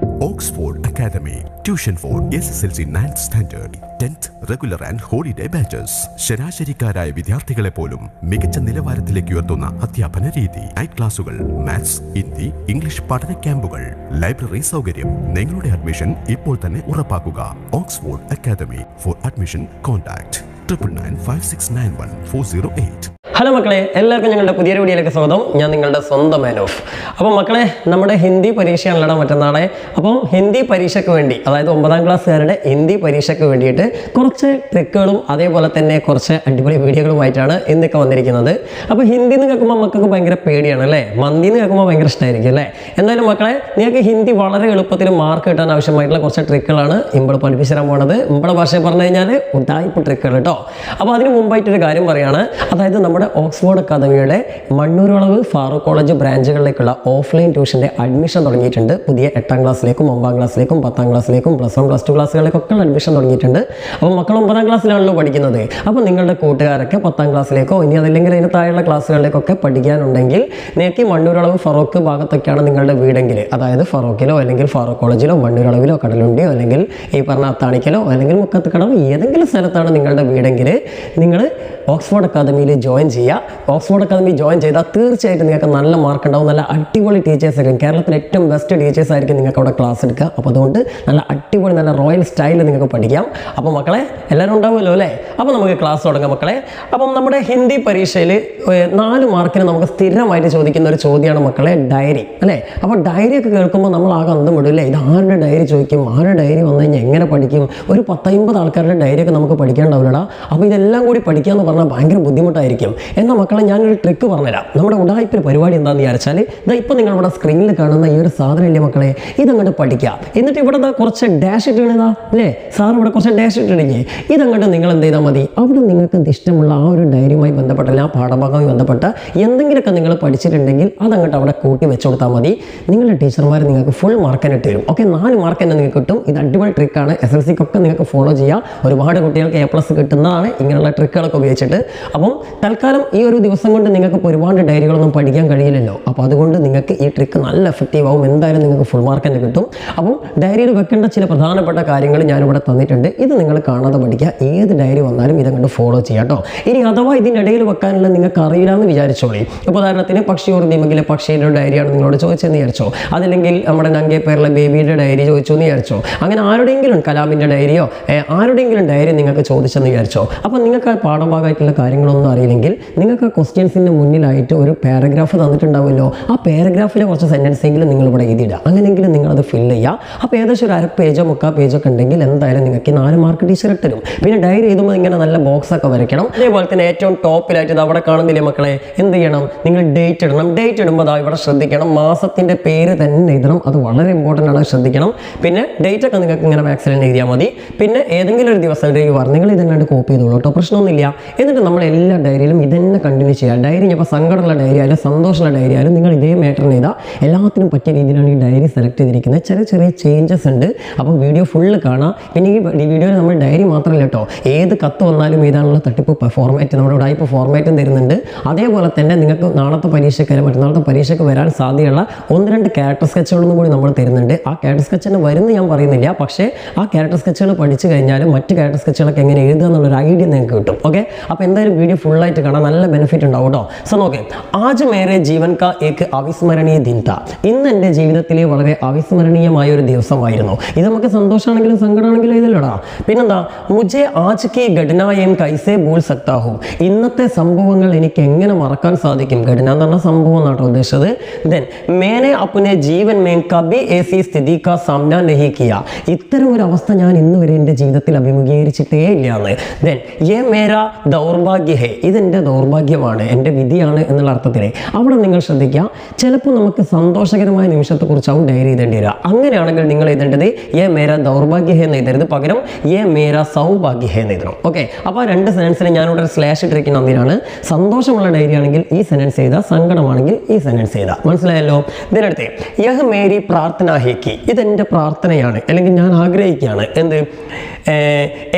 Oxford Academy. Tuition for SSLC 9th Standard, 10th Regular and Holiday Batches. ശരാശരിക്കാരായ വിദ്യാർത്ഥികളെ പോലും മികച്ച നിലവാരത്തിലേക്ക് ഉയർത്തുന്ന അധ്യാപന രീതി. നൈറ്റ് ക്ലാസുകൾ, മാത്സ്, ഹിന്ദി, ഇംഗ്ലീഷ് പഠന ക്യാമ്പുകൾ, ലൈബ്രറി സൗകര്യം. നിങ്ങളുടെ അഡ്മിഷൻ ഇപ്പോൾ തന്നെ ഉറപ്പാക്കുക. Oxford Academy. For admission, contact 995691 hello മക്കളെ, എല്ലാവർക്കും ഞങ്ങളുടെ പുതിയൊരു വീഡിയോയിലേക്ക് സ്വാഗതം. ഞാൻ നിങ്ങളുടെ സ്വന്തം മാനോഫ്. അപ്പോൾ മക്കളെ, നമ്മുടെ ഹിന്ദി പരീക്ഷയാണല്ലോ മറ്റന്നാളെ. അപ്പം ഹിന്ദി പരീക്ഷയ്ക്ക് വേണ്ടി, അതായത് 9ാം ക്ലാസ്സുകാരുടെ ഹിന്ദി പരീക്ഷയ്ക്ക് വേണ്ടിയിട്ട് കുറച്ച് ട്രിക്കുകളും അതേപോലെ തന്നെ കുറച്ച് അടിപൊളി വീഡിയോകളുമായിട്ടാണ് ഇന്നൊക്കെ വന്നിരിക്കുന്നത്. അപ്പോൾ ഹിന്ദി എന്ന് കേൾക്കുമ്പോൾ മക്കൾക്ക് ഭയങ്കര പേടിയാണ് അല്ലേ? മന്തി എന്ന് കേൾക്കുമ്പോൾ ഭയങ്കര ഇഷ്ടമായിരിക്കും അല്ലേ? എന്തായാലും മക്കളെ, നിങ്ങൾക്ക് ഹിന്ദി വളരെ എളുപ്പത്തിൽ മാർക്ക് കിട്ടാൻ ആവശ്യമായിട്ടുള്ള കുറച്ച് ട്രിക്കുകളാണ് ഇമ്പൾ പഠിപ്പിച്ചു തരാൻ പോകുന്നത്. ഇമ്പളെ ഭാഷയിൽ പറഞ്ഞു കഴിഞ്ഞാൽ ഉഡായിപ്പ് ട്രിക്കുകൾ കേട്ടോ. അപ്പോൾ അതിന് മുമ്പായിട്ടൊരു കാര്യം പറയുകയാണ്. അതായത് നമ്മുടെ ഓക്സ്ഫോർഡ് അക്കാദമിയുടെ മണ്ണൂർവളവ് ഫാറൂഖ് കോളേജ് ബ്രാഞ്ചുകളിലേക്കുള്ള ഓഫ്ലൈൻ ട്യൂഷൻ്റെ അഡ്മിഷൻ തുടങ്ങിയിട്ടുണ്ട്. പുതിയ 8ാം ക്ലാസ്സിലേക്കും 9ാം ക്ലാസ്സിലേക്കും 10ാം ക്ലാസ്സിലേക്കും +1 +2 ക്ലാസ്സുകളിലേക്കൊക്കെ അഡ്മിഷൻ തുടങ്ങിയിട്ടുണ്ട്. അപ്പോൾ മക്കൾ 9ാം ക്ലാസ്സിലാണല്ലോ പഠിക്കുന്നത്. അപ്പോൾ നിങ്ങളുടെ കൂട്ടുകാരൊക്കെ 10ാം ക്ലാസ്സിലേക്കോ ഇനി അതല്ലെങ്കിൽ അതിന് താഴെയുള്ള ക്ലാസ്സുകളിലേക്കൊക്കെ പഠിക്കാനുണ്ടെങ്കിൽ നിങ്ങൾക്ക് മണ്ണൂർവളവ് ഫറൂഖ് ഭാഗത്തൊക്കെയാണ് നിങ്ങളുടെ വീടെങ്കിൽ, അതായത് ഫറൂഖിലോ അല്ലെങ്കിൽ ഫാറൂഖ് കോളേജിലോ മണ്ണൂർവളവിലോ കടലുണ്ടിയോ അല്ലെങ്കിൽ ഈ പറഞ്ഞ അത്താണിക്കലോ അല്ലെങ്കിൽ മുക്കത്തുകടവോ ഏതെങ്കിലും സ്ഥലത്താണ് നിങ്ങളുടെ വീടെങ്കിൽ നിങ്ങൾ ഓക്സ്ഫോർഡ് അക്കാദമിയിൽ ജോയിൻ ചെയ്യുക. ഓക്സ്ഫോർഡ് അക്കാദമി ജോയിൻ ചെയ്താൽ തീർച്ചയായിട്ടും നിങ്ങൾക്ക് നല്ല മാർക്ക് ഉണ്ടാവും. നല്ല അടിപൊളി ടീച്ചേഴ്സ് ആയിരിക്കും. കേരളത്തിലെ ഏറ്റവും ബെസ്റ്റ് ടീച്ചേഴ്സ് ആയിരിക്കും നിങ്ങൾക്ക് അവിടെ ക്ലാസ് എടുക്കുക. അപ്പോൾ അതുകൊണ്ട് നല്ല അടിപൊളി നല്ല റോയൽ സ്റ്റൈലിൽ നിങ്ങൾക്ക് പഠിക്കാം. അപ്പോൾ മക്കളെ എല്ലാവരും ഉണ്ടാവുമല്ലോ അല്ലേ? അപ്പോൾ നമുക്ക് ക്ലാസ് തുടങ്ങാം മക്കളെ. അപ്പം നമ്മുടെ ഹിന്ദി പരീക്ഷയിൽ 4 മാർക്കിന് നമുക്ക് സ്ഥിരമായിട്ട് ചോദിക്കുന്ന ഒരു ചോദ്യമാണ് മക്കളെ ഡയറി അല്ലേ? അപ്പോൾ ഡയറിയൊക്കെ കേൾക്കുമ്പോൾ നമ്മൾ ആകെ അന്തം വിടും അല്ലേ? ഇത് ആരുടെ ഡയറി ചോദിക്കും? ആരുടെ ഡയറി വന്നു കഴിഞ്ഞാൽ എങ്ങനെ പഠിക്കും? ഒരു 10-50 ആൾക്കാരുടെ ഡയറിയൊക്കെ നമുക്ക് പഠിക്കാണ്ടാവില്ലടാ. അപ്പോൾ ഇതെല്ലാം കൂടി പഠിക്കാമെന്ന് പറഞ്ഞാൽ ഭയങ്കര ബുദ്ധിമുട്ടായിരിക്കും. എന്നാൽ മക്കളെ, ഞാനൊരു ട്രിക്ക് പറഞ്ഞുതരാം. നമ്മുടെ ഉടായ്പൊരു പരിപാടി എന്താണെന്ന് വിചാരിച്ചാൽ ഇപ്പോൾ നിങ്ങളിവിടെ സ്ക്രീനിൽ കാണുന്ന ഈ ഒരു സാധനം ഇല്ലേ മക്കളെ, ഇതങ്ങോട്ട് പഠിക്കാം. എന്നിട്ട് ഇവിടെ കുറച്ച് ഡാഷ് ഇട്ടിടാ അല്ലേ? സാർ ഇവിടെ കുറച്ച് ഡാഷ് ഇട്ടിടില്ലേ? ഇതങ്ങോട്ട് നിങ്ങൾ എന്ത് ചെയ്താൽ മതി, അവിടെ നിങ്ങൾക്ക് ഇഷ്ടമുള്ള ആ ഒരു ഡയറിയുമായി ബന്ധപ്പെട്ട ആ പാഠഭാഗവുമായി ബന്ധപ്പെട്ട എന്തെങ്കിലുമൊക്കെ നിങ്ങൾ പഠിച്ചിട്ടുണ്ടെങ്കിൽ അതങ്ങോട്ട് അവിടെ കൂട്ടി വെച്ച് കൊടുത്താൽ മതി. നിങ്ങളുടെ ടീച്ചർമാർ നിങ്ങൾക്ക് ഫുൾ മാർക്ക് തന്നെ ഇട്ട് തരും. ഓക്കെ, 4 മാർക്ക് തന്നെ നിങ്ങൾക്ക് കിട്ടും. ഇത് അടിപൊളി ട്രിക്കാണ്. SSLCക്കൊക്കെ നിങ്ങൾക്ക് ഫോളോ ചെയ്യാം. ഒരുപാട് കുട്ടികൾക്ക് A+ കിട്ടുന്നതാണ് ഇങ്ങനെയുള്ള ട്രിക്കുകളൊക്കെ ഉപയോഗിച്ചിട്ട്. അപ്പം തൽക്കാലം ഈ ഒരു ദിവസം കൊണ്ട് നിങ്ങൾക്ക് ഒരുപാട് ഡയറികളൊന്നും പഠിക്കാൻ കഴിയില്ലല്ലോ. അപ്പോൾ അതുകൊണ്ട് നിങ്ങൾക്ക് ഈ ട്രിക്ക് നല്ല എഫക്റ്റീവ് ആവും. എന്തായാലും നിങ്ങൾക്ക് ഫുൾ മാർക്ക് തന്നെ കിട്ടും. അപ്പം ഡയറിയിൽ വെക്കേണ്ട ചില പ്രധാനപ്പെട്ട കാര്യങ്ങൾ ഞാനിവിടെ തന്നിട്ടുണ്ട്. ഇത് നിങ്ങൾ കാണാതെ പഠിക്കുക. ഏത് ഡയറി വന്നാലും ഇതങ്ങോട്ട് ഫോളോ ചെയ്യാം കേട്ടോ. ഇനി അഥവാ ഇതിനിടയിൽ വെക്കാനുള്ള നിങ്ങൾക്ക് അറിയില്ല എന്ന് വിചാരിച്ചോളി. ഇപ്പോൾ ഉദാഹരണത്തിന് പക്ഷിയോർ ദീപകിലെ പക്ഷിയുടെ ഡയറിയാണ് നിങ്ങളോട് ചോദിച്ചതെന്ന് വിചാരിച്ചോ, അതല്ലെങ്കിൽ നമ്മുടെ നങ്കേ പേരിലെ ബേബിയുടെ ഡയറി ചോദിച്ചു എന്ന് വിചാരിച്ചോ, അങ്ങനെ ആരുടെയെങ്കിലും കലാമിൻ്റെ ഡയറിയോ ആരുടെയെങ്കിലും ഡയറി നിങ്ങൾക്ക് ചോദിച്ചെന്ന് വിചാരിച്ചോ. അപ്പോൾ നിങ്ങൾക്ക് ആ പാഠഭാഗമായിട്ടുള്ള കാര്യങ്ങളൊന്നും അറിയില്ലെങ്കിൽ നിങ്ങൾക്ക് ക്വസ്റ്റ്യൻസിൻ്റെ മുന്നിലായിട്ട് ഒരു പാരഗ്രാഫ് തന്നിട്ടുണ്ടാവുമല്ലോ. ആ പാരഗ്രാഫിലെ കുറച്ച് സെൻറ്റൻസെങ്കിലും നിങ്ങളിവിടെ എഴുതിയിടുക. അങ്ങനെയെങ്കിലും നിങ്ങളത് ഫില്ല് ചെയ്യുക. അപ്പോൾ ഏകദേശം ഒരു 1/2 പേജോ 3/4 പേജൊക്കെ ഉണ്ടെങ്കിൽ എന്തായാലും നിങ്ങൾക്ക് 4 മാർക്ക് ടീച്ചർ ഇട്ടുതരും. പിന്നെ ഡയറി എഴുതുമ്പോൾ ഇങ്ങനെ നല്ല ബോക്സൊക്കെ വരയ്ക്കണം. അതേപോലെ തന്നെ ഏറ്റവും ടോപ്പിലായിട്ട് ഇത് അവിടെ കാണുന്നില്ലേ മക്കളെ, എന്ത് ചെയ്യണം, നിങ്ങൾ ഡേറ്റ് ഇടണം. ഡേറ്റ് ഇടുമ്പോൾ അതാ ഇവിടെ ശ്രദ്ധിക്കണം, മാസത്തിൻ്റെ പേര് തന്നെ എഴുതണം. അത് വളരെ ഇമ്പോർട്ടൻ്റ് ആണ്, ശ്രദ്ധിക്കണം. പിന്നെ ഡേറ്റ് ഒക്കെ നിങ്ങൾക്ക് ഇങ്ങനെ മാക്സിൽ തന്നെ എഴുതിയാൽ മതി. പിന്നെ ഏതെങ്കിലും ഒരു ദിവസം നിങ്ങൾ ഇതെല്ലാം കോപ്പി ചെയ്തോളൂ കേട്ടോ, പ്രശ്നമൊന്നുമില്ല. എന്നിട്ട് നമ്മൾ എല്ലാ ഡയറിയിലും ഇതന്നെ കണ്ടിന്യൂ ചെയ്യുക. ഡയറി ഇപ്പോൾ സങ്കടമുള്ള ഡയറി ആയാലും സന്തോഷമുള്ള ഡയറി ആയാലും നിങ്ങൾ ഇതേ മാറ്ററിന് ചെയ്താൽ എല്ലാത്തിനും പറ്റിയ രീതിയിലാണ് ഈ ഡയറി സെലക്ട് ചെയ്തിരിക്കുന്നത്. ചെറിയ ചേഞ്ചസ് ഉണ്ട്. അപ്പോൾ വീഡിയോ ഫുള്ള് കാണാം. പിന്നെ ഈ വീഡിയോയിൽ നമ്മൾ ഡയറി മാത്രമല്ല കേട്ടോ, ഏത് കത്ത് വന്നാലും എഴുതാനുള്ള തട്ടിപ്പ് ഫോർമാറ്റ് നമ്മുടെ ഉടായ്പ ഫോർമാറ്റും തരുന്നുണ്ട്. അതേപോലെ തന്നെ നിങ്ങൾക്ക് നാളത്തെ പരീക്ഷയ്ക്ക് മറ്റന്നാളത്തെ പരീക്ഷയ്ക്ക് വരാൻ സാധ്യതയുള്ള 1-2 ക്യാരക്ടർ സ്കെച്ചുകളും കൂടി നമ്മൾ തരുന്നുണ്ട്. ആ ക്യാരക്ടർ സ്കെച്ചിന് വരുന്ന ഞാൻ പറയുന്നില്ല, പക്ഷേ ആ ക്യാരക്ടർ സ്കെച്ചുകൾ പഠിച്ചു കഴിഞ്ഞാലും മറ്റ് ക്യാരക്ടർ സ്കെച്ചുകളൊക്കെ എങ്ങനെ എഴുതുക എന്നുള്ളൊരു ഐഡിയ നിങ്ങൾക്ക് കിട്ടും. ഓക്കെ, അപ്പോൾ എന്തായാലും വീഡിയോ ഫുള്ളായിട്ട് കാണാൻ നല്ല ബെനിഫിറ്റ് ഉണ്ടാവും കേട്ടോ. സോ നോക്കേ, ആജ് മേരെ ജീവൻ കാ ഏക് അവിസ്മരണീയ ദിൻ താ. ഇന്ന് എൻ്റെ ജീവിതത്തിലെ വളരെ അവിസ്മരണീയമായ ഒരു ദിവസമായിരുന്നു. ഇത് നമുക്ക് സന്തോഷമാണെങ്കിലും സങ്കടമാണെങ്കിലും ഇതല്ലടാ. പിന്നെന്താ, മുझे ആജ് കി ഘടനായേം കൈസേ ഭൂൽ സക്താ ഹൂം. ഇന്നത്തെ സംഭവങ്ങൾ എനിക്ക് എങ്ങനെ മറക്കാൻ സാധിക്കും? ഘടന എന്ന് പറഞ്ഞ സംഭവം എന്നാട്ടോ ഉദ്ദേശിച്ചത്. ദെൻ മേനെ അപ്നെ ജീവൻ മേ കബി ഏസി സ്ഥിതി കാ സാമന നഹീ കിയാ. ഇത്തരം ഒരു അവസ്ഥ ഞാൻ ഇന്ന് വരെ എൻ്റെ ജീവിതത്തിൽ അഭിമുഖീകരിച്ചിട്ടേ ഇല്ലയാണ്. ദെൻ യേ മേരാ ദൗർഭാഗ്യ ഹേ. ഇതെൻ്റെ ദൗർഭാഗ്യമാണ്, എൻ്റെ വിധിയാണ് എന്നുള്ള അർത്ഥത്തിൽ അവിടെ നിങ്ങൾ ശ്രദ്ധിക്കുക. ചിലപ്പോൾ നമുക്ക് സന്തോഷകരമായ നിമിഷത്തെക്കുറിച്ചാവും ഡയറി എഴുതേണ്ടി വരിക. അങ്ങനെയാണെങ്കിൽ നിങ്ങൾ എഴുതേണ്ടത് യേ മേരാ ദൗർഭാഗ്യ ഹേ എന്ന് എഴുതരുത്, പകരം യേ മേരാ സൗഭാഗ്യ ഹേ എന്ന് എഴുതണം. ഓക്കെ, അപ്പോൾ ആ 2 സെൻറ്റൻസിന് ഞാനിവിടെ ഒരു സ്ലാഷ് ഇട്ടിരിക്കുന്ന എന്തിനാണ്? സന്തോഷമുള്ള ഡയറി ആണെങ്കിൽ ഈ സെൻറ്റൻസ് എഴുതുക, സങ്കടമാണെങ്കിൽ ഈ സെൻറ്റൻസ് എഴുതുക. മനസ്സിലായല്ലോ? ഇതിനടുത്ത് യഹ് മേരി പ്രാർത്ഥന ഹേക്കി. ഇതെൻ്റെ പ്രാർത്ഥനയാണ്, അല്ലെങ്കിൽ ഞാൻ ആഗ്രഹിക്കുകയാണ്. എന്ത്?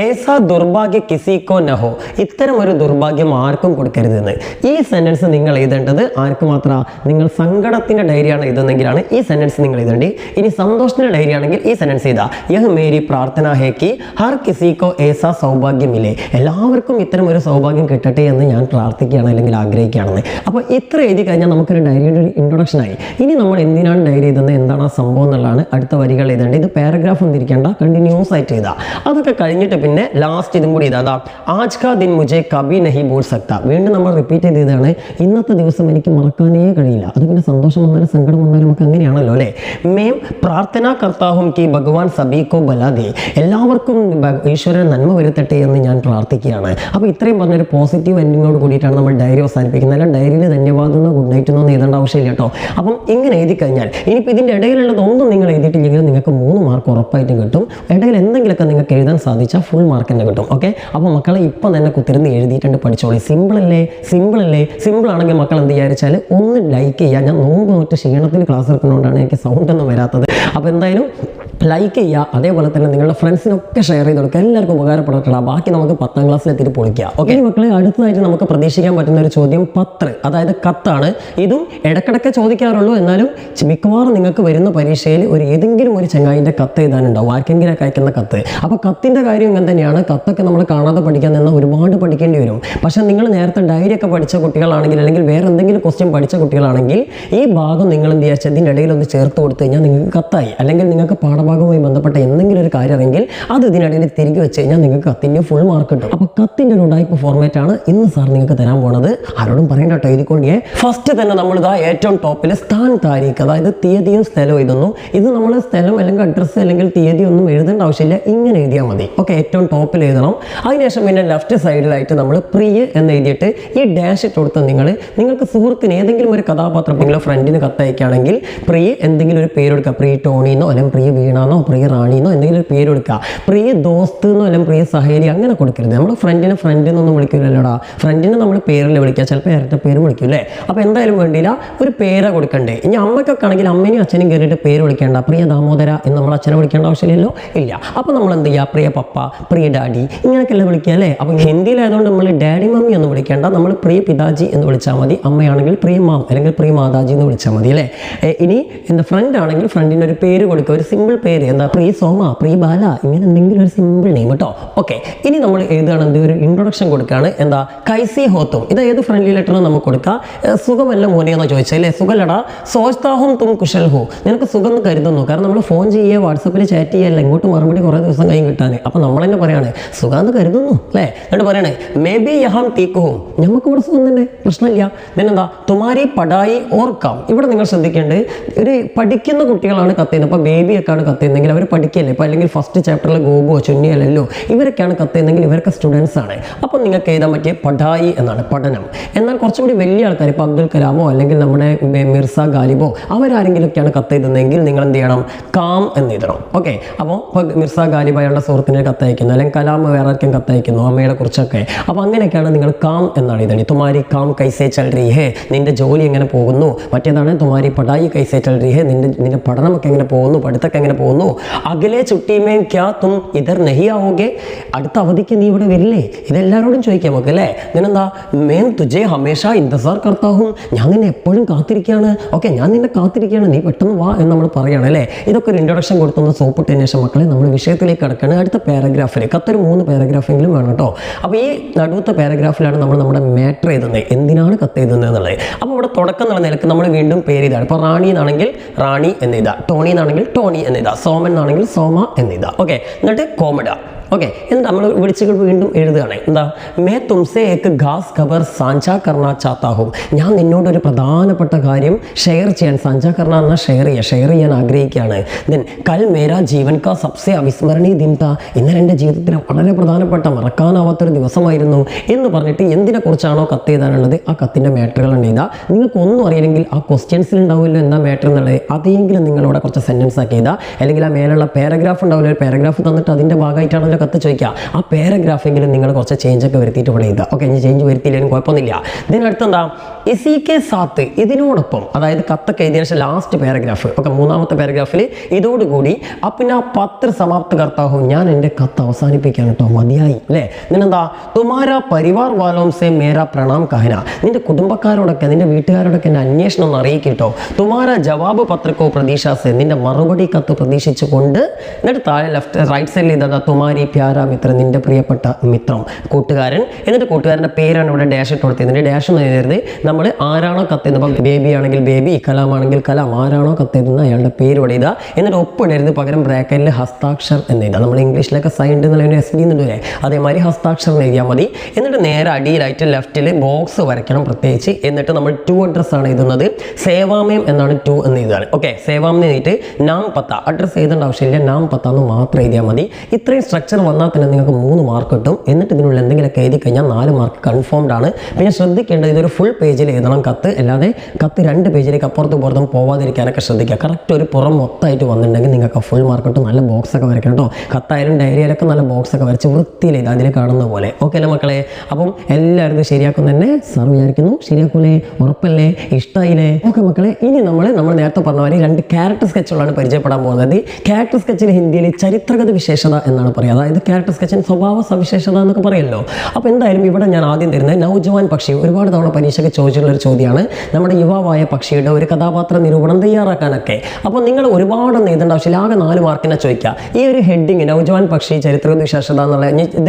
ഏസാ ദുർഭാഗ്യ കിസിക്കോ നഹോ. ഇത്തരം ഒരു ദുർഭാഗ്യം ആർക്കും കൊടുക്കരുത് എന്ന്. ഈ സെന്റൻസ് നിങ്ങൾ എഴുതേണ്ടത് ആർക്ക് മാത്രമാണ്? നിങ്ങൾ സങ്കടത്തിന്റെ ഡയറിയാണ് എഴുതുന്നെങ്കിലാണ് ഈ സെന്റൻസ് നിങ്ങൾ എഴുതേണ്ടി. ഇനി സന്തോഷത്തിന്റെ ഡയറി ആണെങ്കിൽ ഈ സെന്റൻസ് എഴുതാ, യഹ് മേരി പ്രാർത്ഥന ഹേ കി ഹർ കിസി കോ ഏസാ സൗഭാഗ്യം മിലേ, എല്ലാവർക്കും ഇത്തരം ഒരു സൗഭാഗ്യം കിട്ടട്ടെ എന്ന് ഞാൻ പ്രാർത്ഥിക്കുകയാണ് അല്ലെങ്കിൽ ആഗ്രഹിക്കുകയാണെന്ന്. അപ്പോൾ ഇത്ര എഴുതി കഴിഞ്ഞാൽ നമുക്കൊരു ഡയറിയുടെ ഒരു ഇൻട്രൊഡക്ഷൻ ആയി. ഇനി നമ്മൾ എന്തിനാണ് ഡയറി എഴുതുന്നത്, എന്താണ് ആ സംഭവം എന്നുള്ളതാണ് അടുത്ത വരികൾ എഴുതേണ്ടത്. ഇത് പാരഗ്രാഫ് ഒന്നും ഇരിക്കേണ്ട, കണ്ടിന്യൂസ് ആയിട്ട് എഴുതാം. അതൊക്കെ കഴിഞ്ഞിട്ട് പിന്നെ ലാസ്റ്റ് ഇതും കൂടി ഇതാ, ആജ് കാ ദിൻ മുझे കബി നഹി ഭൂൽ സക്ത. വീണ്ടും നമ്മൾ റിപ്പീറ്റ് ചെയ്തതാണ്, ഇന്നത്തെ ദിവസം എനിക്ക് മറക്കാനേ കഴിയില്ല. അത് പിന്നെ സന്തോഷം വന്നാലും സങ്കടം വന്നാലും നമുക്ക് അങ്ങനെയാണല്ലോ അല്ലേ. മേം പ്രാർത്ഥന കർത്താഹും കി ഭഗവാൻ സബീകോ ബലാദേ, എല്ലാവർക്കും ഈശ്വരൻ നന്മ വരുത്തട്ടെ എന്ന് ഞാൻ പ്രാർത്ഥിക്കുകയാണ്. അപ്പോൾ ഇത്രയും പറഞ്ഞൊരു പോസിറ്റീവ് എൻഡിങ്ങോട് കൂടിയിട്ടാണ് നമ്മൾ ഡയറി അവസാനിപ്പിക്കുന്നത്. അല്ല ഡയറിയിൽ ധന്യവാദം ഗുഡ് നൈറ്റ് എന്നൊന്നും എഴുതേണ്ട ആവശ്യമില്ല കേട്ടോ. അപ്പം ഇങ്ങനെ എഴുതി കഴിഞ്ഞാൽ ഇനിയിപ്പോൾ ഇതിൻ്റെ ഇടയിലുള്ളതൊന്നും നിങ്ങൾ എഴുതിയിട്ടില്ലെങ്കിൽ നിങ്ങൾക്ക് 3 മാർക്ക് ഉറപ്പായിട്ടും കിട്ടും. ഇടയിൽ എന്തെങ്കിലുമൊക്കെ നിങ്ങൾക്ക് എഴുതാൻ സാധിച്ചാൽ ഫുൾ മാർക്ക് തന്നെ കിട്ടും. ഓക്കെ, അപ്പോൾ മക്കളെ ഇപ്പം തന്നെ കുത്തിരുന്ന് എഴുതിയിട്ടുണ്ട് പഠിച്ചോളി. സിമ്പിൾ അല്ലേ? സിമ്പിൾ ആണെങ്കിൽ മക്കൾ എന്ത് വിചാരിച്ചാൽ ഒന്ന് ലൈക്ക് ചെയ്യുക. ഞാൻ നോമ്പ് നോറ്റ് ക്ഷീണത്തിൽ ക്ലാസ് എടുക്കുന്നതുകൊണ്ടാണ് എനിക്ക് സൗണ്ട് ഒന്നും വരാത്തത്. അപ്പോൾ എന്തായാലും ലൈക്ക് ചെയ്യുക, അതേപോലെ തന്നെ നിങ്ങളുടെ ഫ്രണ്ട്സിനൊക്കെ ഷെയർ ചെയ്ത് കൊടുക്കുക. എല്ലാവർക്കും ഉപകാരപ്പെടട്ടെ. ബാക്കി നമുക്ക് 10ാം ക്ലാസ്സിലെത്തിയിട്ട് പൊളിക്കുക. ഓക്കെ മക്കളെ, അടുത്തതായിട്ട് നമുക്ക് പ്രതീക്ഷിക്കാൻ പറ്റുന്ന ഒരു ചോദ്യം പത്ര, അതായത് കത്താണ്. ഇതും ഇടക്കിടക്ക് ചോദിക്കാറുള്ളൂ, എന്നാലും മിക്കവാറും നിങ്ങൾക്ക് വരുന്ന പരീക്ഷയിൽ ഏതെങ്കിലും ഒരു ചങ്ങായിൻ്റെ കത്ത് എഴുതാനുണ്ടാവും, ആർക്കെങ്കിലും അയക്കുന്ന കത്ത്. അപ്പോൾ കത്തിൻ്റെ കാര്യം ഇങ്ങനെ തന്നെയാണ്. കത്തൊക്കെ നമ്മൾ കാണാതെ പഠിക്കാൻ നിന്നാൽ ഒരുപാട് പഠിക്കേണ്ടി വരും. പക്ഷേ നിങ്ങൾ നേരത്തെ ഡയറി ഒക്കെ പഠിച്ച കുട്ടികളാണെങ്കിൽ അല്ലെങ്കിൽ വേറെ എന്തെങ്കിലും ക്വസ്റ്റ്യൻ പഠിച്ച കുട്ടികളാണെങ്കിൽ ഈ ഭാഗം നിങ്ങൾ എന്ത് ചെയ്യുക, ഇതിൻ്റെ ഇടയിൽ ഒന്ന് ചേർത്ത് കൊടുത്തു കഴിഞ്ഞാൽ നിങ്ങൾക്ക് കത്തായി. അല്ലെങ്കിൽ നിങ്ങൾക്ക് പാഠഭാഗവുമായി ബന്ധപ്പെട്ട എന്തെങ്കിലും ഒരു കാര്യം അറിയെങ്കിൽ അത് ഇതിനിടയിൽ തിരികെ വെച്ച് കഴിഞ്ഞാൽ നിങ്ങൾക്ക് കത്തിൻ്റെ ഫുൾ മാർക്ക് കിട്ടും. അപ്പോൾ കത്തിൻ്റെ ഒരു ടൈപ്പ് ഫോർമാറ്റ് ആണ് ഇന്ന് സാർ നിങ്ങൾക്ക് തരാൻ പോണത്. ആരോടും പറയേണ്ട കേട്ടോ, എഴുതിക്കൊണ്ടേ. ഫസ്റ്റ് തന്നെ നമ്മളിതാ ഏറ്റവും ടോപ്പിൽ സ്ഥാൻ താരീഖ്, അതായത് തീയതിയും സ്ഥലവും എഴുതുന്നു. ഇത് നമ്മൾ സ്ഥലം അല്ലെങ്കിൽ അഡ്രസ്സ് അല്ലെങ്കിൽ തീയതി ഒന്നും എഴുതേണ്ട ആവശ്യമില്ല, ഇങ്ങനെ എഴുതിയാൽ മതി. ഓക്കെ, ഏറ്റവും ടോപ്പിൽ എഴുതണം. അതിനുശേഷം പിന്നെ ലെഫ്റ്റ് സൈഡിലായിട്ട് നമ്മൾ പ്രിയ എന്ന് എഴുതിയിട്ട് ഈ ഡാഷ് ഇട്ട് കൊടുത്ത് നിങ്ങൾക്ക് സുഹൃത്തിന് ഏതെങ്കിലും ഒരു കഥാപാത്രം നിങ്ങളുടെ ഫ്രണ്ടിന് കത്തയക്കുകയാണെങ്കിൽ പ്രിയ എന്തെങ്കിലും ഒരു പേര് കൊടുക്കുക. പ്രിയ ടോണിന്നോ അല്ലെങ്കിൽ പ്രിയ വീണാന്നോ പ്രിയ റാണിന്നോ എന്തെങ്കിലും ഒരു പേര് കൊടുക്കുക. പ്രിയ ദോസ്ത് എന്നോ അല്ലെങ്കിൽ പ്രിയ സഹേലി അങ്ങനെ കൊടുക്കരുത്. നമ്മൾ ഫ്രണ്ടിനെ ഫ്രണ്ട് എന്നൊന്നും വിളിക്കില്ലല്ലോടാ. ഫ്രണ്ടിനെ നമ്മൾ പേരിൽ വിളിക്കുക, ചിലപ്പോൾ ഇരട്ട പേര് വിളിക്കും അല്ലേ. അപ്പോൾ എന്തായാലും വേണ്ടിയില്ല, ഒരു പേര് കൊടുക്കണ്ടേ. ഇനി അമ്മക്കൊക്കെ ആണെങ്കിൽ അമ്മയും അച്ഛനും കയറിയിട്ട് പേര് വിളിക്കേണ്ട. പ്രിയ ദാമോദര എന്ന് നമ്മൾ അച്ഛനെ വിളിക്കേണ്ട ആവശ്യമില്ലല്ലോ, ഇല്ല. അപ്പോൾ നമ്മൾ എന്ത് ചെയ്യുക, പ്രിയ പപ്പ, പ്രിയ ഡാഡി ഇങ്ങനെയൊക്കെയല്ലേ വിളിക്കുക അല്ലേ. അപ്പോൾ ഹിന്ദിയിലായതുകൊണ്ട് നമ്മൾ ഡാഡി മമ്മി എന്ന് വിളിക്കേണ്ട, നമ്മൾ പ്രിയ പിതാജി എന്ന് വിളിച്ചാൽ മതി. അമ്മയാണെങ്കിൽ പ്രിയ മാം അല്ലെങ്കിൽ പ്രിയ മാതാജി എന്ന് വിളിച്ചാൽ മതി അല്ലേ. ഇനി എന്താ ഫ്രണ്ട് ആണെങ്കിൽ ഫ്രണ്ടിന് ഒരു പേര് കൊടുക്കുക, ഒരു സിമ്പിൾ പേര്, എന്താ പ്രിയ സോമ, പ്രിയ ബാല, ഇങ്ങനെ എന്തെങ്കിലും ഒരു സിമ്പിൾ നെയിം കേട്ടോ. ഓക്കെ, ഇനി നമ്മൾ എഴുതുകയാണെങ്കിൽ ഒരു ഇൻട്രൊഡക്ഷൻ കൊടുക്കുകയാണ്. എന്താ കൈസി ഹോത്തും, ഇത് ഏത് ഫ്രണ്ട്ലി ലെറ്ററും നമുക്ക് കൊടുക്കാം. സുഖമല്ല മോനെ എന്ന് ചോദിച്ചാൽ അല്ലേ, സുഖല്ലടാ. സോച്താഹും തും കുശൽ ഹോ, നിനക്ക് സുഖം എന്ന് കരുതുന്നു. കാരണം നമ്മൾ ഫോൺ ചെയ്യുക, വാട്സപ്പിൽ ചാറ്റ് ചെയ്യല്ല, ഇങ്ങോട്ട് മറുപടി കുറേ ദിവസം കഴിഞ്ഞ് കിട്ടാൻ. അപ്പോൾ നമ്മൾ തന്നെ പറയാണ് സുഖമെന്ന് കരുതുന്നു അല്ലേ. എന്നിട്ട് പറയണേ മേ ബി യഹാം തീക്കുഹും, നമുക്ക് ഇവിടെ സുഖം തന്നെ, പ്രശ്നമില്ല. പിന്നെന്താ തുമാരി പടായി ഓർക്കാം. ഇവിടെ നിങ്ങൾ ശ്രദ്ധിക്കേണ്ടത് ഒരു പഠിക്കുന്ന കുട്ടികളാണ് കത്തുന്നത്. അപ്പോൾ ബേബിയൊക്കെയാണ് കത്തുന്നതെങ്കിൽ അവർ പഠിക്കല്ലേ. ഇപ്പോൾ അല്ലെങ്കിൽ ഫസ്റ്റ് ചാപ്റ്ററിൽ ഗോബോ ചുന്നിയല്ലോ ഇവരൊക്കെയാണ് കത്തുന്നതെങ്കിൽ ഇവരൊക്കെ സ്റ്റുഡൻസ് ആണ്. അപ്പോൾ നിങ്ങൾക്ക് എഴുതാൻ പറ്റിയ പടായി എന്നാണ്, പഠനം. എന്നാൽ കുറച്ചുകൂടി വലിയ ആൾക്കാർ, ഇപ്പോൾ അബ്ദുൽ കലാമോ അല്ലെങ്കിൽ നമ്മുടെ മിർസ ഗാലിബോ അവരാരെങ്കിലുമൊക്കെയാണ് കത്തെഴുതുന്നതെങ്കിൽ നിങ്ങൾ എന്ത് ചെയ്യണം, കാം എന്ന് എഴുതണം. ഓക്കെ, അപ്പോൾ ഇപ്പോൾ മിർസ ഗാലിബ് അയാളുടെ സുഹൃത്തിനെ കത്തയക്കുന്നു, അല്ലെങ്കിൽ കലാം വേറെ ആർക്കും കത്തയക്കുന്നു അമ്മയുടെ കുറിച്ചൊക്കെ. അപ്പോൾ അങ്ങനെയൊക്കെയാണ് നിങ്ങൾ കാം എന്നാണ് എഴുതണി. തുമാരി കാം കൈസേ ചൽ റഹി ഹേ, നിന്റെ ജോലി എങ്ങനെ പോകുന്നു. മറ്റേതാണ് തുമാരി പടായി കൈസേ ചൽ റഹി ഹേ, നിന്റെ പഠനമൊക്കെ എങ്ങനെ പോകുന്നു, പഠിത്തമൊക്കെ എങ്ങനെ പോകുന്നു. അകലെ ചുട്ടിമേ ക്യാ തും ഇധർ നഹി ആവോगे, അടുത്ത അവധിക്ക് നീ ഇവിടെ വരില്ലേ. ഇതെല്ലാവരോടും ചോദിക്കാം നമുക്ക് അല്ലേ. ഇങ്ങനെന്താ മേം തുജെ ഹമേഷ ഇന്തസാർ കർത്താഹും, ഞാൻ നിന്നെ എപ്പോഴും കാത്തിരിക്കുകയാണ്. ഓക്കെ, ഞാൻ നിന്നെ കാത്തിരിക്കുകയാണ്, നീ പെട്ടെന്ന് വാ എന്ന് നമ്മൾ പറയണം അല്ലേ. ഇതൊക്കെ ഒരു ഇൻട്രൊഡക്ഷൻ കൊടുത്തൊന്ന് സോപ്പിട്ടതിന് ശേഷം മക്കളെ നമ്മൾ വിഷയത്തിലേക്ക് കിടക്കുകയാണ്. അടുത്ത പാരഗ്രാഫിൽ കത്തൊരു 3 പാരഗ്രാഫെങ്കിലും വേണം കേട്ടോ. അപ്പോൾ ഈ നടുവത്തെ പാരഗ്രാഫിലാണ് നമ്മൾ നമ്മുടെ മാറ്റർ എഴുതുന്നത്, എന്തിനാണ് കത്ത് എഴുതുന്നത് എന്നുള്ളത്. അപ്പോൾ ഇവിടെ തുടക്കം എന്നുള്ള നിലക്ക് നമ്മൾ വീണ്ടും പേര് ഇതാണ്. ഇപ്പോൾ റാണി എന്നാണെങ്കിൽ റാണി എന്നെഴുതാ, ടോണി എന്നാണെങ്കിൽ ടോണി എന്നെഴുതാ, സോമൻ എന്നാണെങ്കിൽ സോമ എന്നെഴുതാ. ഓക്കെ, എന്നിട്ട് കോമഡ. ഓക്കെ, എന്നിട്ട് നമ്മൾ വിളിച്ചുകൾ വീണ്ടും എഴുതുകയാണ്. എന്താ മേ തുംസെ ഏക്ക് ഖാസ് ഖബർ സാഞ്ചാ കർണ ചാത്താ ഹൂം, ഞാൻ നിന്നോടൊരു പ്രധാനപ്പെട്ട കാര്യം ഷെയർ ചെയ്യാൻ, സാഞ്ചാ കർണ എന്നാൽ ഷെയർ ചെയ്യാൻ ആഗ്രഹിക്കുകയാണ്. ദെൻ കൽ മേരാ ജീവൻ കാ സബ്സെ അവിസ്മരണീയ ദിൻ താ, ഇന്നലെ എൻ്റെ ജീവിതത്തിന് വളരെ പ്രധാനപ്പെട്ട മറക്കാനാവാത്തൊരു ദിവസമായിരുന്നു എന്ന് പറഞ്ഞിട്ട് എന്തിനെ കുറിച്ചാണോ കത്ത് എഴുതാനുള്ളത് ആ കത്തിൻ്റെ മാറ്ററുകളാണ് എഴുതുക. നിങ്ങൾക്ക് ഒന്നും അറിയില്ലെങ്കിൽ ആ ക്വസ്റ്റ്യൻസിൽ ഉണ്ടാവില്ല എന്താ മാറ്റർ എന്നുള്ളത്, അതെങ്കിലും നിങ്ങളിവിടെ കുറച്ച് സെൻറ്റൻസ് ആക്കി എഴുതുക. അല്ലെങ്കിൽ ആ മേലുള്ള പാരഗ്രാഫ് ഉണ്ടാവില്ല, ഒരു പാരഗ്രാഫ് തന്നിട്ട് അതിൻ്റെ ഭാഗമായിട്ടാണല്ലോ കത്ത് ചോദിക്കുക. ആ പാരഗ്രാഫെങ്കിലും നിങ്ങൾ കുറച്ച് ചേഞ്ചൊക്കെ വരുത്തിയിട്ട് ഇവിടെ എഴുതുക. ഓക്കെ, ഇനി ചേഞ്ച് വരുത്തിയില്ലെങ്കിലും കുഴപ്പമൊന്നുമില്ല. ഇതിനടുത്തെന്താ ഇസി കെ സാത്ത് ഇതിനോടൊപ്പം, അതായത് കത്തൊക്കെ എഴുതിയ ശേഷം ലാസ്റ്റ് പാരഗ്രാഫ്, ഓക്കെ, മൂന്നാമത്തെ പാരഗ്രാഫിൽ ഇതോടുകൂടി അപ്പിന പത്ര സമാപ്ത കർത്താഹും, ഞാൻ എൻ്റെ കത്ത് അവസാനിപ്പിക്കാൻ കേട്ടോ, മതിയായി അല്ലേ. നിന്നെന്താ തുമാര പരിവാർ വാലോം സെ മേരാ പ്രണാം കഹന, നിന്റെ കുടുംബക്കാരോടൊക്കെ നിന്റെ വീട്ടുകാരോടൊക്കെ എന്നെ അന്വേഷണം ഒന്ന് അറിയിക്കട്ടോ. തുമാര ജവാബ് പത്രക്കോ പ്രതീക്ഷാസെ, നിന്റെ മറുപടി കത്ത് പ്രതീക്ഷിച്ചുകൊണ്ട്. എന്നിട്ട് താഴെ റൈറ്റ് സൈഡിൽ ഇതാ തുമാരി പ്യാര മിത്രം, നിന്റെ പ്രിയപ്പെട്ട മിത്രം, കൂട്ടുകാരൻ. എന്നിട്ട് കൂട്ടുകാരൻ്റെ പേരാണ് ഇവിടെ ഡാഷ് ഇട്ട് കൊടുത്തത്. ഇതിൻ്റെ ഡാഷ് എന്ന് എഴുതരുത്, നമ്മൾ ആരാണോ കത്തെഴുതുന്നത്, ഇപ്പം ബേബി ആണെങ്കിൽ ബേബി, കലാം ആണെങ്കിൽ കലാം, ആരാണോ കത്തെഴുതുന്ന അയാളുടെ പേര് ഇവിടെ ഇതാ. എന്നിട്ട് ഒപ്പിടരുത്, പകരം ബ്രാക്കറ്റിൽ ഹസ്താക്ഷർ എന്ന് എഴുതാം. നമ്മൾ ഇംഗ്ലീഷിലൊക്കെ സൈൻഡ് എന്നുള്ള എസ് ഡി എന്നില്ലേ, അതേമാതിരി ഹസ്താക്ഷരം എന്ന് എഴുതിയാൽ മതി. എന്നിട്ട് നേരെ അടിയിലായിട്ട് ലെഫ്റ്റിൽ ബോക്സ് വരയ്ക്കണം പ്രത്യേകിച്ച്. എന്നിട്ട് നമ്മൾ ടു അഡ്രസ് ആണ് എഴുതുന്നത്, സേവാമയം എന്നാണ് ടു എന്ന് എഴുതുകയാണ്. ഓക്കെ, സേവാമയം എഴുതിയിട്ട് നാം പത്ത, അഡ്രസ് എഴുതേണ്ട ആവശ്യമില്ല, നാം പത്താന്ന് മാത്രം എഴുതിയാൽ മതി. ഇത്രയും സ്ട്രക്ചർ വന്നാൽ തന്നെ നിങ്ങൾക്ക് 3 മാർക്ക് കിട്ടും. എന്നിട്ട് ഇതിനുള്ള എന്തെങ്കിലുമൊക്കെ എഴുതി കഴിഞ്ഞാൽ 4 മാർക്ക് കൺഫേംഡ് ആണ്. പിന്നെ ശ്രദ്ധിക്കേണ്ടത് ഇതൊരു ഫുൾ പേജിൽ എഴുതണം കത്ത്, അല്ലാതെ കത്ത് 2 പേജിലേക്ക് അപ്പുറത്തും പുറത്തും പോവാതിരിക്കാനൊക്കെ ശ്രദ്ധിക്കുക. കറക്റ്റ് ഒരു പുറം മൊത്തമായിട്ട് വന്നിട്ടുണ്ടെങ്കിൽ നിങ്ങൾക്ക് ഫുൾ മാർക്ക് കിട്ടും. നല്ല ബോക്സ് ഒക്കെ വരയ്ക്കണം കേട്ടോ. കത്തായാലും ഡയറിയിലൊക്കെ നല്ല ബോക്സ് ഒക്കെ വരച്ച് വൃത്തിയിൽ ഇത് അതിൽ കാണുന്ന പോലെ. ഓക്കെ അല്ലേ മക്കളെ? അപ്പം എല്ലാവരും ഇത് ശരിയാക്കും തന്നെ സാർ വിചാരിക്കുന്നു. ശരിയാക്കൂലേ? ഉറപ്പല്ലേ? ഇഷ്ടമായില്ലേ? ഓക്കെ മക്കളെ, ഇനി നമ്മൾ നേരത്തെ പറഞ്ഞ പോലെ 2 ക്യാരക്ടർ സ്കെച്ചുകളാണ് പരിചയപ്പെടാൻ പോകുന്നത്. ക്യാരക്ടർ സ്കെച്ചിൽ ഹിന്ദിയിൽ ചരിത്രഗത വിശേഷത എന്നാണ് പറയുക. അതായത് ക്യാരക്ടർ സ്കെച്ചിന് സ്വഭാവ സവിശേഷത എന്നൊക്കെ പറയുമല്ലോ. അപ്പോൾ എന്തായാലും ഇവിടെ ഞാൻ ആദ്യം തരുന്നത് നൗജവാൻ പക്ഷി, ഒരുപാട് തവണ പരീക്ഷയ്ക്ക് ചോദിച്ചിട്ടുള്ളൊരു ചോദ്യമാണ്. നമ്മുടെ യുവാവായ പക്ഷിയുടെ ഒരു കഥാപാത്ര നിരൂപണം തയ്യാറാക്കാനൊക്കെ. അപ്പോൾ നിങ്ങൾ ഒരുപാടൊന്നും എഴുതേണ്ട ആവശ്യമില്ല, ആകെ 4 മാർക്കിനെ ചോദിക്കുക. ഈ ഒരു ഹെഡിങ് നൗജവാൻ പക്ഷി ചരിത്രഗത വിശേഷത എന്നുള്ള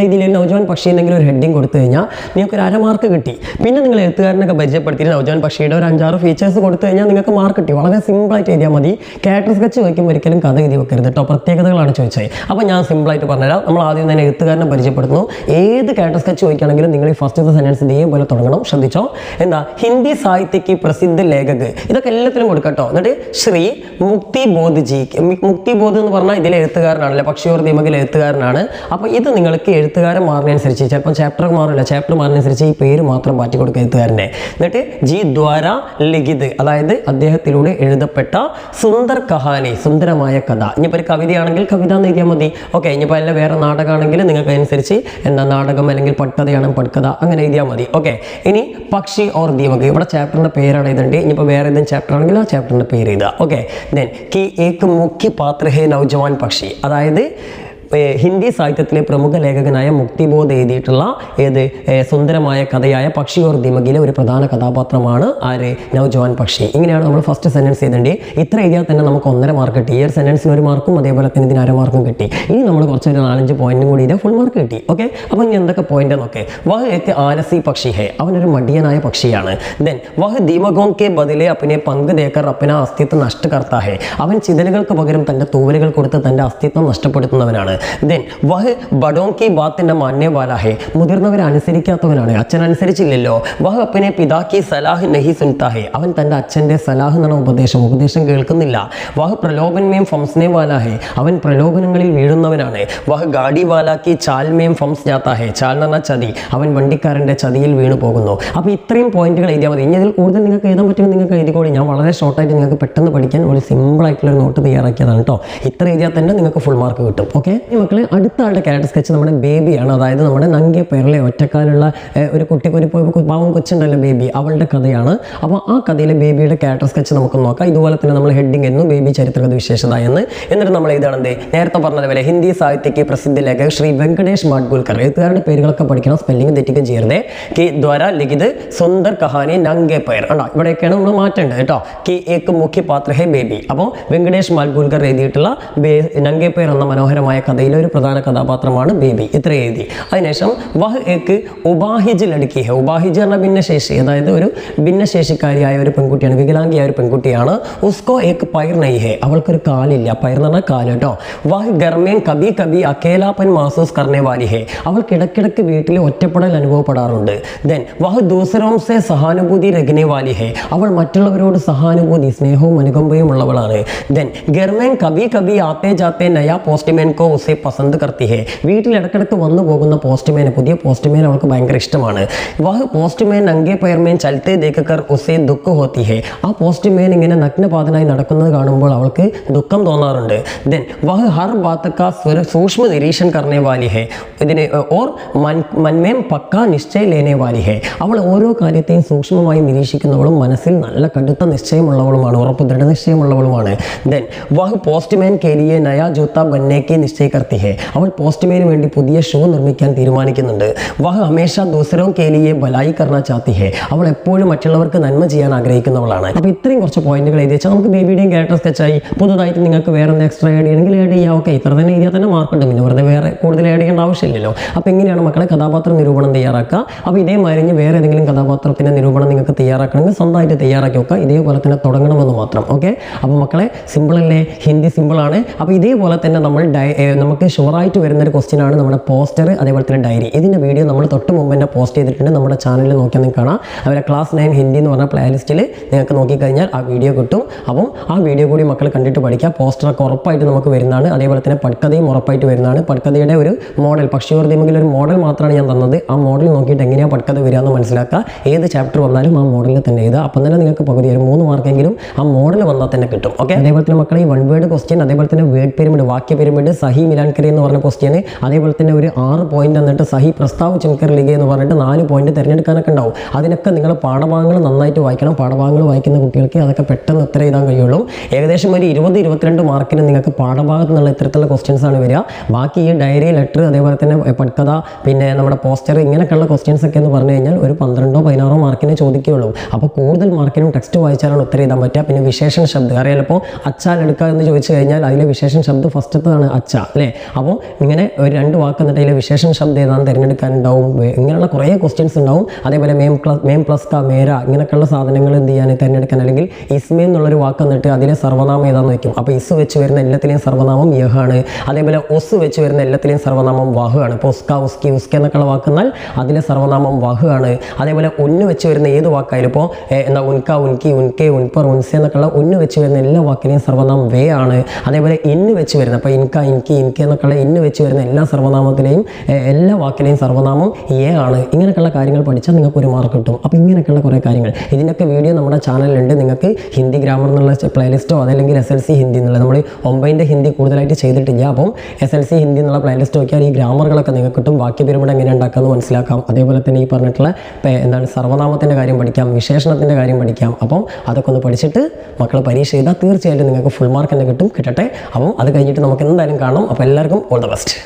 ഇതിൽ നൗജവാൻ പക്ഷി എന്തെങ്കിലും ഒരു ഹെഡിങ് കൊടുത്തു കഴിഞ്ഞാൽ നിങ്ങൾക്ക് ഒരു 1/2 മാർക്ക് കിട്ടി. പിന്നെ നിങ്ങൾ എഴുത്തുകാരനൊക്കെ പരിചയപ്പെടുത്തിയിട്ട് നൗജവാൻ പക്ഷിയുടെ ഒരു 5-6 ഫീച്ചേഴ്സ് കൊടുത്തു കഴിഞ്ഞാൽ നിങ്ങൾക്ക് മാർക്ക് കിട്ടി. വളരെ സിമ്പിളായിട്ട് എഴുതിയാൽ മതി. ക്യാരക്ടർ സ്കെച്ച് വയ്ക്കുമ്പോൾ ഒരിക്കലും കഥ എഴുതി വെക്കരുത് കേട്ടോ, പ്രത്യേകതകളാണ് ചോദിച്ചത്. അപ്പോൾ ഞാൻ സിമ്പിളായിട്ട് പറഞ്ഞുതരാം. നമ്മൾ ആദ്യം തന്നെ എഴുത്തുകാരനെ പരിചയപ്പെടുത്തുന്നു. ഏത് ക്യാരക്ടർ സ്കെച്ച് ചോദിക്കുകയാണെങ്കിലും നിങ്ങൾ ഈ ഫസ്റ്റത്തെ സെന്റൻസ് ഇതേപോലെ തുടങ്ങണം. ശ്രദ്ധിച്ചോ, എന്താ ഹിന്ദി സാഹിത്യക്ക് പ്രസിദ്ധ ലേഖക്, ഇതൊക്കെ എല്ലാത്തിലും കൊടുക്കട്ടോ. എന്നിട്ട് ശ്രീ മുക്തി ബോധ് ജി, മുക്തി ബോധ് എന്ന് പറഞ്ഞാൽ ഇതിലെ എഴുത്തുകാരനാണല്ലേ, പക്ഷിയോർ ദീപകിലെ എഴുത്തുകാരനാണ്. അപ്പോൾ ഇത് നിങ്ങൾക്ക് എഴുത്തുകാരൻ മാറുന്നതനുസരിച്ച്, ചിലപ്പോൾ ചാപ്റ്റർ മാറില്ല, ചാപ്റ്റർ മാറുന്നതനുസരിച്ച് ഈ പേര് മാത്രം മാറ്റി കൊടുക്കുക എഴുത്തുകാരൻ്റെ. എന്നിട്ട് ജി ദ്വാര ലിഖിത്, അതായത് അദ്ദേഹത്തിലൂടെ എഴുതപ്പെട്ട സുന്ദർ കഹാനി, സുന്ദരമായ കഥ. ഇനിയിപ്പോൾ ഒരു കവിതയാണെങ്കിൽ കവിത എന്ന് എഴുതിയാൽ മതി. ഓക്കെ, ഇനിയിപ്പോൾ അല്ല വേറെ നാടകമാണെങ്കിൽ നിങ്ങൾക്ക് അനുസരിച്ച് എന്താ നാടകം അല്ലെങ്കിൽ പട്കഥയാണെങ്കിൽ പട്കഥ, അങ്ങനെ എഴുതിയാൽ മതി. ഓക്കെ, ഇനി പക്ഷി ഓർ ദീപക്, ഇവിടെ ചാപ്റ്ററിൻ്റെ പേരാണ് എഴുതേണ്ടത്. ഇനിയിപ്പോൾ വേറെ ഏതെങ്കിലും ചാപ്റ്റർ ആണെങ്കിൽ ആ ചാപ്റ്ററിൻ്റെ പേര് എഴുതുക. ഓക്കെ, ദെൻ കി ഏക് മുഖ്യ പാത്ര ഹേ നൗജവാൻ പക്ഷി, അതായത് ഹിന്ദി സാഹിത്യത്തിലെ പ്രമുഖ ലേഖകനായ മുക്തിബോധ് എഴുതിയിട്ടുള്ള സുന്ദരമായ കഥയായ പക്ഷി ഓർ ദിമകിലെ ഒരു പ്രധാന കഥാപാത്രമാണ് ആര്? നൗജവാൻ പക്ഷി. ഇങ്ങനെയാണ് നമ്മൾ ഫസ്റ്റ് സെന്റൻസ് എഴുതേണ്ടത്. ഇത്ര എഴുതിയാൽ തന്നെ നമുക്ക് 1.5 മാർക്ക് കിട്ടി. ഈ ഒരു സെന്റൻസിന് 1 മാർക്കും അതേപോലെ തന്നെ ഇതിന് 1/2 മാർക്കും കിട്ടി. ഇനി നമ്മൾ കുറച്ച് 4-5 പോയിന്റും കൂടി ഇതേ ഫുൾ മാർക്ക് കിട്ടി. ഓക്കെ, അപ്പോൾ ഇനി എന്തൊക്കെ പോയിന്റ് നോക്കെ. വഹ് ഏക് ആലസി പക്ഷി ഹേ, അവനൊരു മടിയനായ പക്ഷിയാണ്. ദെൻ വഹ് ദീമകോം കെ ബദലെ അപ്പനെ പങ്ക് ദേക്കർ അപ്പന അസ്തിത്വം നഷ്ടകർത്താ ഹേ, അവൻ ചിതലുകൾക്ക് പകരം തൻ്റെ തൂവലുകൾ കൊടുത്ത് തൻ്റെ അസ്തിത്വം നഷ്ടപ്പെടുത്തുന്നവനാണ്. ദെൻ വഹ് ബഡോം കി ബാത്തിൻ്റെ മാന്യ വാല ഹേ, മുതിർന്നവരെ അനുസരിക്കാത്തവനാണ്. അച്ഛൻ അനുസരിച്ചില്ലല്ലോ. വഹ് അപ്പനെ പിതാ കി സലാഹ് നഹി സുൻതാ ഹേ, അവൻ തൻ്റെ അച്ഛൻ്റെ സലാഹ് എന്നാണ് ഉപദേശം കേൾക്കുന്നില്ല. വഹ് പ്രലോഭൻമേം ഫംസ്നെ വാല ഹേ, അവൻ പ്രലോഭനങ്ങളിൽ വീഴുന്നവനാണ്. വഹ് ഗാഡി വാല കി ചാൽമേം ഫംസ് ജാത്താ ഹേ, ചാൽ എന്ന് പറഞ്ഞാൽ ചതി, അവൻ വണ്ടിക്കാരൻ്റെ ചതിയിൽ വീണു പോകുന്നു. അപ്പോൾ ഇത്രയും പോയിന്റുകൾ എഴുതിയാൽ മതി. ഇനി ഇതിൽ കൂടുതൽ നിങ്ങൾക്ക് എഴുതാൻ പറ്റുമെങ്കിൽ നിങ്ങൾക്ക് എഴുതിക്കോളി. ഞാൻ വളരെ ഷോർട്ടായിട്ട് നിങ്ങൾക്ക് പെട്ടെന്ന് പഠിക്കാൻ ഒരു സിമ്പിളായിട്ടുള്ളൊരു നോട്ട് തയ്യാറാക്കിയതാണ് കേട്ടോ. ഇത്ര എഴുതിയാൽ തന്നെ നിങ്ങൾക്ക് ഫുൾ മാർക്ക് കിട്ടും. ഓക്കെ മക്കളെ, അടുത്ത ആളുടെ ക്യാരക്ടർ സ്കെച്ച് നമ്മുടെ ബേബിയാണ്. അതായത് നമ്മുടെ നങ്കെ പേരിലെ ഒറ്റക്കാലുള്ള ഒരു കുട്ടിക്ക് ഒരു പാവം കൊച്ചുണ്ടല്ലോ ബേബി, അവളുടെ കഥയാണ്. അപ്പോൾ ആ കഥയിലെ ബേബിയുടെ ക്യാരക്ടർ സ്കെച്ച് നമുക്ക് നോക്കാം. ഇതുപോലെ തന്നെ നമ്മൾ ഹെഡിങ് എന്നു ബേബി ചരിത്രഗത വിശേഷത എന്ന്. എന്നിട്ട് നമ്മൾ എഴുതാണെന്തേ നേരത്തെ പറഞ്ഞതുപോലെ ഹിന്ദി സാഹിത്യക്ക് പ്രസിദ്ധ ലേഖകൻ ശ്രീ വെങ്കടേഷ് മാഡ്ഗുൽക്കർ, എഴുത്തുകാരുടെ പേരുകളൊക്കെ പഠിക്കണം, സ്പെല്ലിംഗ് തെറ്റിക്കും ചെയ്യരുതേ. കി ദ്വാര ലിഖിത് സുന്ദർ കഹാനി നങ്കെ പേർ ഉണ്ടോ, ഇവിടെയൊക്കെയാണ് നമ്മൾ മാറ്റേണ്ടത് കേട്ടോ. കി ഏക് മുഖ്യ പാത്ര ഹേ ബേബി. അപ്പോൾ വെങ്കടേഷ് മാഡ്ഗുൽക്കർ എഴുതിയിട്ടുള്ള നങ്കെ പേർ എന്ന മനോഹരമായ കഥയിലെ ഒരു പ്രധാന കഥാപാത്രമാണ് ബേബി. ഇത്ര എഴുതി. അതിനുശേഷം വഹ് ഏക് ഉപാഹിജ് ലടുക്കി ഹെ, ഉപാഹിജ് എന്ന ഭിന്നശേഷി, അതായത് ഒരു ഭിന്നശേഷിക്കാരിയായ ഒരു പെൺകുട്ടിയാണ്, വികലാംഗിയായ ഒരു പെൺകുട്ടിയാണ്. ഉസ്കോ ഏക് പൈർ നൈ ഹെ, അവൾക്കൊരു കാലില്ല, പൈർ എന്ന് പറഞ്ഞാൽ കാല് കേട്ടോ. വഹ് ഗർമേൻ കബി കബി അക്കേലാപ്പൻ മാസൂസ് കർണേ വാലി ഹെ, അവൾക്ക് ഇടയ്ക്കിടയ്ക്ക് വീട്ടിൽ ഒറ്റപ്പെടൽ അനുഭവപ്പെടാറുണ്ട്. ദെൻ വഹ് ദൂസരോം സെ സഹാനുഭൂതി രഖ്നെ വാലി ഹെ, അവൾ മറ്റുള്ളവരോട് സഹാനുഭൂതി, സ്നേഹവും അനുകമ്പയും ഉള്ളവളാണ്. ദെൻ ഗർമേൻ കബി കബി ആത്തേ ജാത്തേ നയാ പോസ്റ്റ്മാൻ കോ ഉസെ ഉസേ പസന്ത് കർത്തി ഹേ. വീട്ടിൽ ഇടക്കിടക്ക് വന്നു പോകുന്ന പോസ്റ്റ്മാൻ, പുതിയ പോസ്റ്റ്മാൻ അവൾക്ക് ഭയങ്കര ഇഷ്ടമാണ്. വഹ് പോസ്റ്റ്മാൻ നംഗേ പയർമേൻ ചലത്തെ ദേഖക്കർ ഉസേ ദുഃഖ് ഹോത്തി ഹേ. ആ പോസ്റ്റ്മാൻ ഇങ്ങനെ നഗ്നപാതനായി നടക്കുന്നത് കാണുമ്പോൾ അവൾക്ക് ദുഃഖം തോന്നാറുണ്ട്. ദെൻ വഹ് ഹർ ബാത്ത് കാ സൂക്ഷ്മ നിരീക്ഷൺ കർണേ വാലി ഹേ. ഇതിന് ഓർ മൻമേം പക്കാ നിശ്ചയ ലേനെ വാലി ഹേ. അവൾ ഓരോ കാര്യത്തെയും സൂക്ഷ്മമായി നിരീക്ഷിക്കുന്നവളും മനസ്സിൽ നല്ല കടുത്ത നിശ്ചയമുള്ളവളുമാണ്, ഉറപ്പ് ദൃഢനിശ്ചയമുള്ളവളുമാണ്. ദെൻ വഹ് പോസ്റ്റ്മാൻ കെ ലിയെ നയാ ജൂത്ത ബന്നേക്ക് നിശ്ചയ കർത്തി ഹേ. അവൾ പോസ്റ്റ്മാന് വേണ്ടി പുതിയ ഷൂ നിർമ്മിക്കാൻ തീരുമാനിക്കുന്നുണ്ട്. വഹ് ഹമേഷ ദൂസരോ കെ ലിയെ ബലായി കർണ ചാത്തി ഹേ. അവൾ എപ്പോഴും മറ്റുള്ളവർക്ക് നന്മ ചെയ്യാൻ ആഗ്രഹിക്കുന്നവളാണ്. അപ്പോൾ ഇത്രയും കുറച്ച് പോയിന്റുകൾ എഴുതി വെച്ചാൽ നമുക്ക് ബേബിയുടെയും ക്യാരക്ടർ സ്കെച്ചായി. പുതുതായിട്ട് നിങ്ങൾക്ക് വേറെ ഒന്ന് എക്സ്ട്രാ ആഡ് ചെയ്യണമെങ്കിൽ ആഡ് ചെയ്യാം. ഓക്കെ, ഇത്ര തന്നെ എഴുതിയാൽ തന്നെ മാർക്ക് ഉണ്ട്, പിന്നെ വെറുതെ വേറെ കൂടുതൽ ആഡ് ചെയ്യേണ്ട ആവശ്യമില്ലല്ലോ. അപ്പോൾ എങ്ങനെയാണ് മക്കളെ കഥാപാത്ര നിരൂപണം തയ്യാറാക്കുക? അപ്പോൾ ഇതേമാതിരി വേറെ ഏതെങ്കിലും കഥാപാത്രത്തിൻ്റെ നിരൂപണം നിങ്ങൾക്ക് തയ്യാറാക്കണമെങ്കിൽ സ്വന്തമായിട്ട് തയ്യാറാക്കി വെക്കുക. ഇതേപോലെ തന്നെ തുടങ്ങണമെന്ന് മാത്രം. ഓക്കെ, അപ്പോൾ മക്കളെ സിമ്പിളല്ലേ, ഹിന്ദി സിമ്പിളാണ്. അപ്പോൾ ഇതേപോലെ തന്നെ നമുക്ക് ഷുവറായിട്ട് വരുന്നൊരു ക്വസ്റ്റ്യൻ ആണ് നമ്മുടെ പോസ്റ്റർ, അതേപോലെ തന്നെ ഡയറി. ഇതിൻ്റെ വീഡിയോ നമ്മൾ തൊട്ട് മുമ്പ് തന്നെ പോസ്റ്റ് ചെയ്തിട്ടുണ്ട്, നമ്മുടെ ചാനലിൽ നോക്കിയാൽ നിങ്ങൾക്ക് കാണാം. അതുപോലെ ക്ലാസ് 9 ഹിന്ദി എന്ന് പറഞ്ഞ പ്ലേലിസ്റ്റിൽ നിങ്ങൾക്ക് നോക്കിക്കഴിഞ്ഞാൽ ആ വീഡിയോ കിട്ടും. അപ്പം ആ വീഡിയോ കൂടി മക്കൾ കണ്ടിട്ട് പഠിക്കുക. പോസ്റ്ററൊക്കെ ഉറപ്പായിട്ട് നമുക്ക് വരുന്നതാണ്. അതേപോലെ തന്നെ പട്കഥയും ഉറപ്പായിട്ട് വരുന്നതാണ്. പട്കഥയുടെ ഒരു മോഡൽ, പക്ഷിയോർ ദിമെങ്കിൽ ഒരു മോഡൽ മാത്രമാണ് ഞാൻ തന്നത്. ആ മോഡൽ നോക്കിയിട്ട് എങ്ങനെയാണ് പട്കഥ വരിക എന്ന് മനസ്സിലാക്കുക. ഏത് ചാപ്റ്റർ വന്നാലും ആ മോഡലിൽ തന്നെ എഴുതുക. അപ്പം തന്നെ നിങ്ങൾക്ക് പകുതി ഒരു 3 മാർക്കെങ്കിലും ആ മോഡൽ വന്നാൽ തന്നെ കിട്ടും. ഓക്കെ, അതേപോലെ തന്നെ മക്കളെ ഈ 1 വേർഡ് ക്വസ്റ്റ്യൻ, അതേപോലെ തന്നെ വേർഡ് പിരമിഡ്, വാക്യ പിരമിഡ്, സഹി മിലാൻ കരി എന്ന് പറഞ്ഞ ക്വസ്റ്റ്യൻ, അതേപോലെ തന്നെ ഒരു 6 പോയിന്റ് എന്നിട്ട് സഹി പ്രസ്താവ് ചുൻകർ ലിഖേ എന്ന് പറഞ്ഞിട്ട് 4 പോയിന്റ് തിരഞ്ഞെടുക്കാനൊക്കെ ഉണ്ടാവും. അതിനൊക്കെ നിങ്ങൾ പാഠഭാഗങ്ങൾ നന്നായിട്ട് വായിക്കണം. പാഠഭാഗങ്ങൾ വായിക്കുന്ന കുട്ടികൾക്ക് അതൊക്കെ പെട്ടെന്ന് ഉത്തരം എഴുതാൻ കഴിയുള്ളൂ. ഏകദേശം ഒരു 20-22 മാർക്കിന് നിങ്ങൾക്ക് പാഠഭാഗത്ത് നിന്നുള്ള ഇത്തരത്തിലുള്ള ക്വസ്റ്റ്യൻസ് ആണ് വരിക. ബാക്കി ഈ ഡയറി, ലെറ്റർ, അതേപോലെ തന്നെ പട്കഥ, പിന്നെ നമ്മുടെ പോസ്റ്റർ, ഇങ്ങനെയൊക്കെയുള്ള ക്വസ്റ്റ്യൻസ് ഒക്കെ എന്ന് പറഞ്ഞു കഴിഞ്ഞാൽ ഒരു 12-16 മാർക്കിനെ ചോദിക്കുകയുള്ളൂ. അപ്പോൾ കൂടുതൽ മാർക്കിനും ടെക്സ്റ്റ് വായിച്ചാലാണ് ഉത്തരം എഴുതാൻ പറ്റുക. പിന്നെ വിശേഷണ ശബ്ദം അറിയാലോ, ഇപ്പോൾ അച്ചാൽ എടുക്കുക എന്ന് ചോദിച്ചു കഴിഞ്ഞാൽ അതിലെ വിശേഷണ ശബ്ദം ഫസ്റ്റത്താണ് അച്ച അല്ലേ. അപ്പോൾ ഇങ്ങനെ ഒരു 2 വാക്ക് എന്നിട്ട് അതിലെ വിശേഷണ ശബ്ദം ഏതാണ് തിരഞ്ഞെടുക്കാനുണ്ടാവും. ഇങ്ങനെയുള്ള കുറേ ക്വസ്റ്റ്യൻസ് ഉണ്ടാവും. അതേപോലെ മേം പ്ലസ് കാ മേര ഇങ്ങനെയൊക്കെയുള്ള സാധനങ്ങൾ എന്ത് ചെയ്യാൻ തിരഞ്ഞെടുക്കാൻ, അല്ലെങ്കിൽ ഇസ്മേ എന്നുള്ളൊരു വാക്ക് എന്നിട്ട് അതിലെ സർവ്വനാമം ഏതാണെന്ന് വയ്ക്കും. അപ്പോൾ ഇസ് വെച്ച് വരുന്ന എല്ലാത്തിലെയും സർവ്വനാമം യഹാണ്. അതേപോലെ ഒസ് വെച്ച് വരുന്ന എല്ലാത്തിലെയും സർവ്വനാമം വാഹു ആണ്. ഇപ്പോൾ ഉസ്ക, ഉസ്കി, ഉസ്ക എന്നൊക്കെയുള്ള വാക്കെന്നാൽ അതിലെ സർവ്വനാമം വാഹു ആണ്. അതേപോലെ ഒന്ന് വെച്ച് വരുന്ന ഏത് വാക്കായാലും ഇപ്പോൾ എന്താ ഉൻക, ഉൻകി, ഉൻകെ, ഉൻപർ, ഉൻസെ എന്നൊക്കെയുള്ള ഒന്ന് വെച്ച് വരുന്ന എല്ലാ വാക്കിലെയും സർവ്വനാമം വേ ആണ്. അതേപോലെ ഇന്ന് വെച്ച് വരുന്ന, അപ്പോൾ ഇൻക, ഇൻകി, ഇൻകെ എന്നൊക്കെയുള്ള ഇന്ന് വെച്ച് വരുന്ന എല്ലാ സർവ്വനാമത്തിലെയും എല്ലാ വാക്കിലെയും സർവ്വനാമം എ ആണ്. ഇങ്ങനെയൊക്കെയുള്ള കാര്യങ്ങൾ പഠിച്ചാൽ നിങ്ങൾക്ക് ഒരു മാർക്ക് കിട്ടും. അപ്പോൾ ഇങ്ങനെയൊക്കെയുള്ള കുറേ കാര്യങ്ങൾ, ഇതിൻ്റെയൊക്കെ വീഡിയോ നമ്മുടെ ചാനലിലുണ്ട്. നിങ്ങൾക്ക് ഹിന്ദി ഗ്രാമർ എന്നുള്ള പ്ലേലിസ്റ്റോ അതല്ലെങ്കിൽ SLC ഹിന്ദി എന്നുള്ള, നമ്മൾ 9ന്റെ ഹിന്ദി കൂടുതലായിട്ട് ചെയ്തിട്ടില്ല. അപ്പം SLC ഹിന്ദി എന്നുള്ള പ്ലേലിസ്റ്റ് നോക്കിയാൽ ഈ ഗ്രാമറുകളൊക്കെ നിങ്ങൾക്ക് കിട്ടും. ബാക്കി പിരമിഡ് എങ്ങനെ ഉണ്ടാക്കാമെന്ന് മനസ്സിലാക്കാം. അതേപോലെ തന്നെ ഈ പറഞ്ഞിട്ടുള്ള എന്താണ് സർവ്വനാമത്തിൻ്റെ കാര്യം പഠിക്കാം, വിശേഷണത്തിൻ്റെ കാര്യം പഠിക്കാം. അപ്പം അതൊക്കെ ഒന്ന് പഠിച്ചിട്ട് മക്കൾ പരീക്ഷ ചെയ്താൽ തീർച്ചയായിട്ടും നിങ്ങൾക്ക് ഫുൾ മാർക്ക് തന്നെ കിട്ടും. കിട്ടട്ടെ. അപ്പം അത് കഴിഞ്ഞിട്ട് നമുക്ക് എന്തായാലും കാണാം. അപ്പോൾ എല്ലാവർക്കും ഓൾ ദ ബെസ്റ്റ്.